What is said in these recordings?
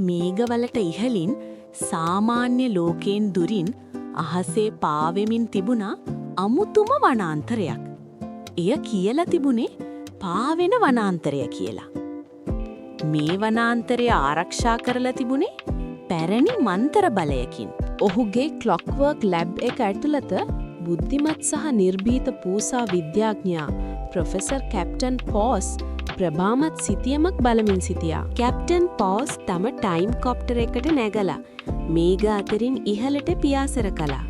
මේඝවලට ඉහළින් සාමාන්‍ය ලෝකයෙන් දුරින් අහසේ පාවෙමින් තිබුණා අමුතුම වනාන්තරයක්. එය කියලා තිබුණේ පාවෙන වනාන්තරය කියලා. මේ වනාන්තරය ආරක්ෂා කරලා තිබුණේ පැරණි මන්තර බලයකින්. ඔහුගේ ක්ලොක්වර්ක් ලැබ් එක ඇතුළත බුද්ධිමත් සහ නිර්භීත පූසා විද්‍යාඥයා ප්‍රොෆෙසර් කැප්ටන් පෝස් ප්‍රභාමත් සිතියමක් බලමින් සිටියා. කැප්ටන් පෝස් තම ටයිම් කොප්ටර් එකට නැගලා මේඝ අතරින් ඉහළට පියාසර කළා.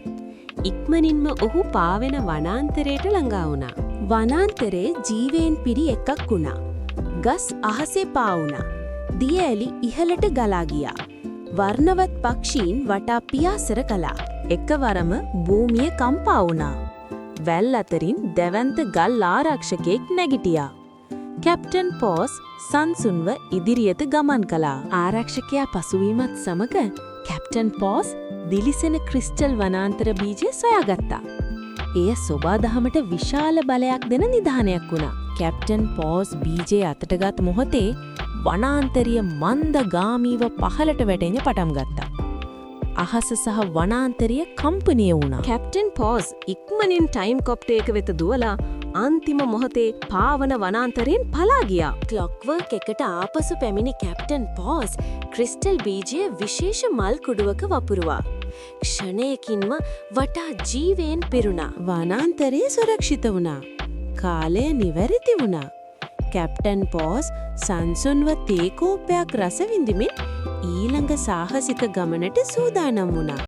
ඉක්මනින්ම ඔහු පාවෙන වනාන්තරයට ළඟා වුණා. වනාන්තරේ ජීවයෙන් පිරි එකක් වුණා. ගස් අහසේ පාවුණා. දිය ඇලි ඉහළට ගලා ගියා. වර්ණවත් පක්ෂීන් වටා පියාසර කළා. එකවරම භූමිය කම්පා වුණා. වැල් අතරින් දැවැන්ත ගල් ආරක්ෂකයෙක් නැගිටියා. කැප්ටන් පෝස් සංසුන්ව ඉදිරියට ගමන් කළා. ආරක්ෂකයා පසුවීමත් සමග කැප්ටන් පෝස් දිලිසෙන ක්‍රිස්ටල් වනාන්තර බීජය සොයාගත්තා. එය සොබාදහමට විශාල බලයක් දෙන නිධානයක් වුණා. කැප්ටන් පෝස් බීජය අතටගත් මොහොතේ වනාන්තරිය මන්දගාමීව පහළට වැටෙන්න පටන් ගත්තා. අහස සහ වනාන්තරිය කම්පනය වුණා. කැප්ටන් පෝස් ඉක්මනින් ටයිම් කොප්ටර් එක වෙත දුවලා අන්තිම මොහොතේ පාවන වනාන්තරයෙන් පලා ගියා. ක්ලොක්වර්ක් එකට ආපසු පැමිණි කැප්ටන් පෝස් ක්‍රිස්ටල් බීජය විශේෂ මල් කුඩුවක වපුරුවා. ක්ෂණයකින්ම වටා ජීවයෙන් පිරුණා. වනාන්තරය සුරක්ෂිත වුණා. කාලය නිවැරදි වුණා. කැප්ටන් පෝස් සංසුන්ව තේ කෝප්පයක් රස විඳිමින් ඊළඟ සාහසික ගමනට සූදානම් වුණා.